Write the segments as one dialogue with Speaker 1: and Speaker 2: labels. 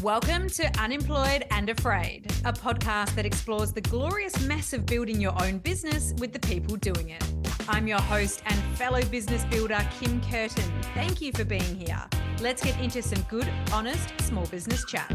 Speaker 1: Welcome to Unemployed and Afraid, a podcast that explores the glorious mess of building your own business with the people doing it. I'm your host and fellow business builder, Kim Curtin. Thank you for being here. Let's get into some good, honest, small business chat.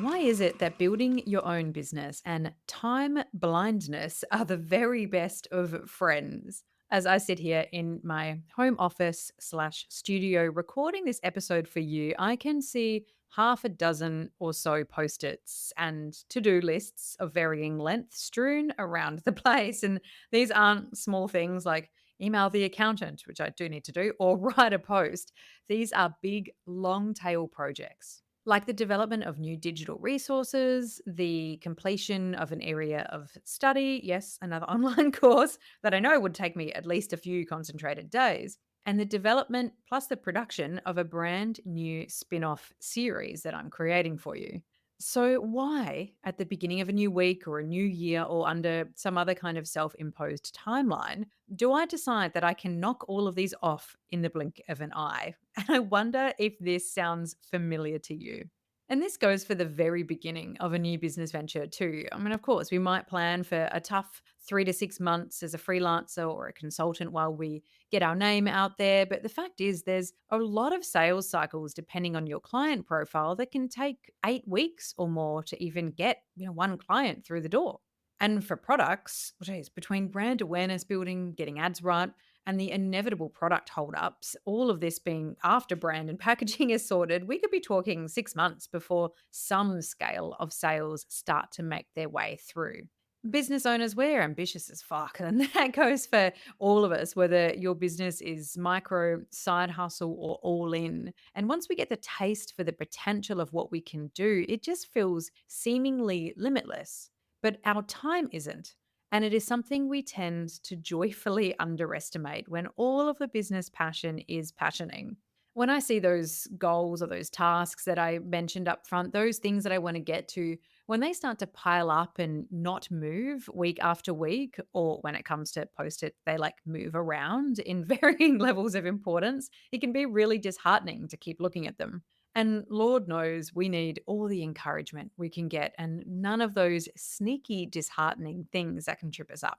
Speaker 1: Why is it that building your own business and time blindness are the very best of friends? As I sit here in my home office / studio recording this episode for you, I can see half a dozen or so post-its and to-do lists of varying length strewn around the place. And these aren't small things like email the accountant, which I do need to do, or write a post. These are big, long tail projects like the development of new digital resources, the completion of an area of study, yes, another online course that I know would take me at least a few concentrated days, and the development plus the production of a brand new spin off series that I'm creating for you. So, why at the beginning of a new week or a new year or under some other kind of self imposed timeline do I decide that I can knock all of these off in the blink of an eye? And I wonder if this sounds familiar to you. And this goes for the very beginning of a new business venture, too. I mean, of course, we might plan for a tough 3 to 6 months as a freelancer or a consultant while we get our name out there. But the fact is, there's a lot of sales cycles depending on your client profile that can take 8 weeks or more to even get, one client through the door. And for products, geez, between brand awareness building, getting ads right, and the inevitable product holdups, all of this being after brand and packaging is sorted, we could be talking 6 months before some scale of sales start to make their way through. Business owners, we're ambitious as fuck. And that goes for all of us, whether your business is micro, side hustle, or all in. And once we get the taste for the potential of what we can do, it just feels seemingly limitless. But our time isn't. And it is something we tend to joyfully underestimate when all of the business passion is passioning. When I see those goals or those tasks that I mentioned up front, those things that I want to get to, when they start to pile up and not move week after week, or when it comes to post it, they like move around in varying levels of importance, it can be really disheartening to keep looking at them. And Lord knows we need all the encouragement we can get and none of those sneaky, disheartening things that can trip us up.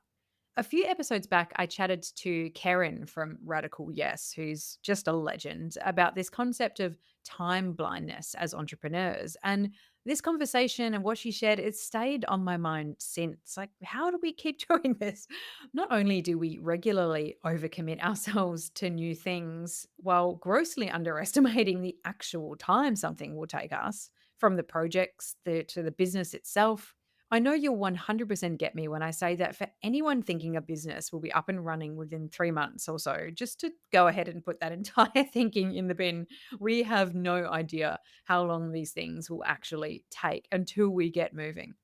Speaker 1: A few episodes back, I chatted to Karen from Radical Yes, who's just a legend, about this concept of time blindness as entrepreneurs. And this conversation and what she shared, it stayed on my mind since. Like, how do we keep doing this? Not only do we regularly overcommit ourselves to new things while grossly underestimating the actual time something will take us, from the projects to the business itself. I know you'll 100% get me when I say that for anyone thinking a business will be up and running within 3 months or so, just to go ahead and put that entire thinking in the bin, we have no idea how long these things will actually take until we get moving.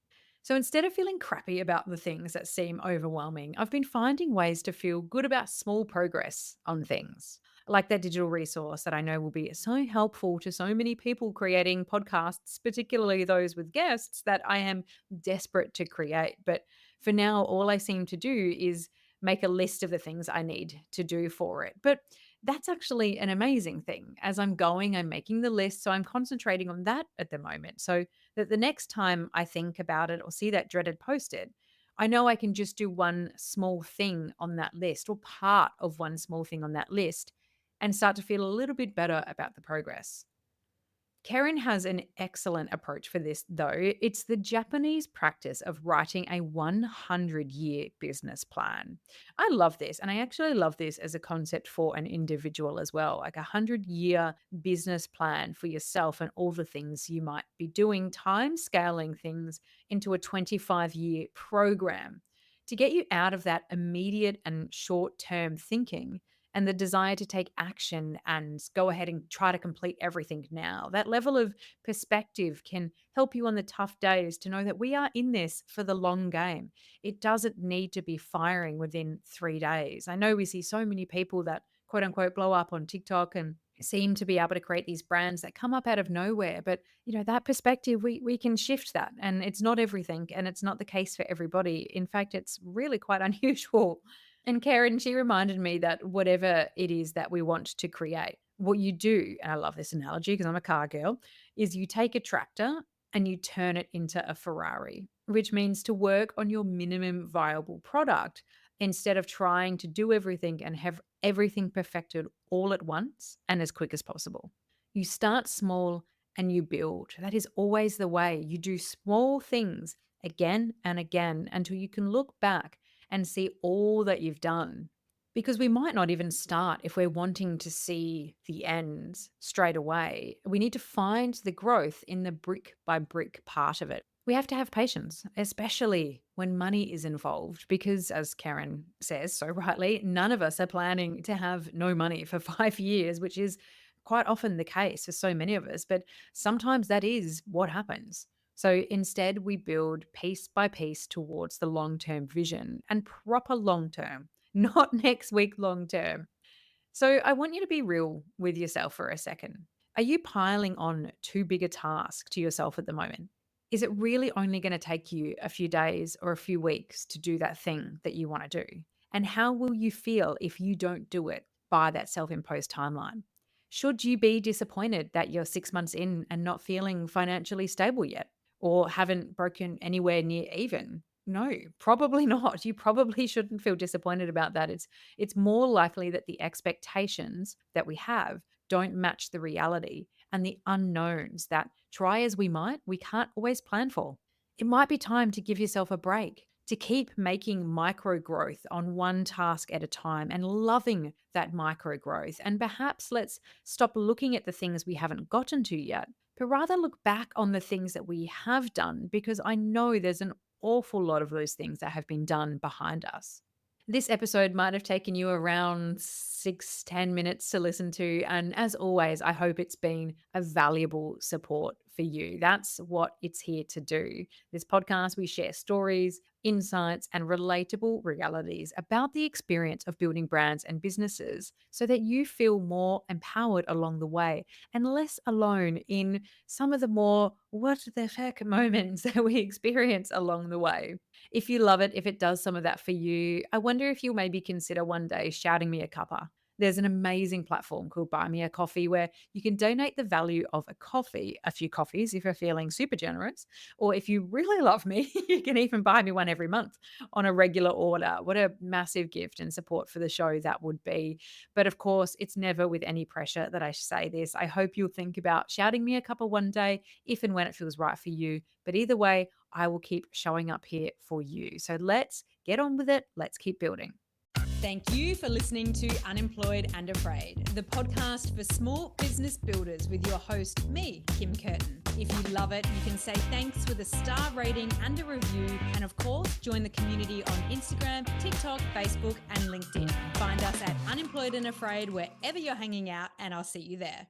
Speaker 1: So instead of feeling crappy about the things that seem overwhelming, I've been finding ways to feel good about small progress on things. Like that digital resource that I know will be so helpful to so many people creating podcasts, particularly those with guests, that I am desperate to create. But for now, all I seem to do is make a list of the things I need to do for it. But that's actually an amazing thing. As I'm going, I'm making the list. So I'm concentrating on that at the moment. So that the next time I think about it or see that dreaded post it, I know I can just do one small thing on that list or part of one small thing on that list and start to feel a little bit better about the progress. Karen has an excellent approach for this, though. It's the Japanese practice of writing a 100-year business plan. I love this, and I actually love this as a concept for an individual as well, like a 100-year business plan for yourself and all the things you might be doing, time scaling things into a 25-year program to get you out of that immediate and short term thinking and the desire to take action and go ahead and try to complete everything now. That level of perspective can help you on the tough days to know that we are in this for the long game. It doesn't need to be firing within 3 days. I know we see so many people that quote unquote blow up on TikTok and seem to be able to create these brands that come up out of nowhere. But that perspective, we can shift that. And it's not everything and it's not the case for everybody. In fact, it's really quite unusual. And Karen, she reminded me that whatever it is that we want to create, what you do, and I love this analogy because I'm a car girl, is you take a tractor and you turn it into a Ferrari, which means to work on your minimum viable product instead of trying to do everything and have everything perfected all at once and as quick as possible. You start small and you build. That is always the way. You do small things again and again until you can look back and see all that you've done. Because we might not even start if we're wanting to see the ends straight away. We need to find the growth in the brick by brick part of it. We have to have patience, especially when money is involved, because as Karen says so rightly, none of us are planning to have no money for 5 years, which is quite often the case for so many of us. But sometimes that is what happens. So instead, we build piece by piece towards the long term vision and proper long term, not next week long term. So I want you to be real with yourself for a second. Are you piling on too big a task to yourself at the moment? Is it really only going to take you a few days or a few weeks to do that thing that you want to do? And how will you feel if you don't do it by that self imposed timeline? Should you be disappointed that you're 6 months in and not feeling financially stable yet or haven't broken anywhere near even? No, probably not. You probably shouldn't feel disappointed about that. It's more likely that the expectations that we have don't match the reality and the unknowns that try as we might, we can't always plan for. It might be time to give yourself a break, to keep making micro growth on one task at a time and loving that micro growth. And perhaps let's stop looking at the things we haven't gotten to yet, but rather look back on the things that we have done, because I know there's an awful lot of those things that have been done behind us. This episode might have taken you around 6-10 minutes to listen to. And as always, I hope it's been a valuable support for you. That's what it's here to do. This podcast, we share stories, insights, and relatable realities about the experience of building brands and businesses so that you feel more empowered along the way and less alone in some of the more what the heck moments that we experience along the way. If you love it, if it does some of that for you, I wonder if you'll maybe consider one day shouting me a cuppa. There's an amazing platform called Buy Me a Coffee where you can donate the value of a coffee, a few coffees if you're feeling super generous. Or if you really love me, you can even buy me one every month on a regular order. What a massive gift and support for the show that would be. But of course, it's never with any pressure that I say this. I hope you'll think about shouting me a cuppa one day if and when it feels right for you. But either way, I will keep showing up here for you. So let's get on with it. Let's keep building. Thank you for listening to Unemployed and Afraid, the podcast for small business builders with your host, me, Kim Curtin. If you love it, you can say thanks with a star rating and a review. And of course, join the community on Instagram, TikTok, Facebook, and LinkedIn. Find us at Unemployed and Afraid wherever you're hanging out, and I'll see you there.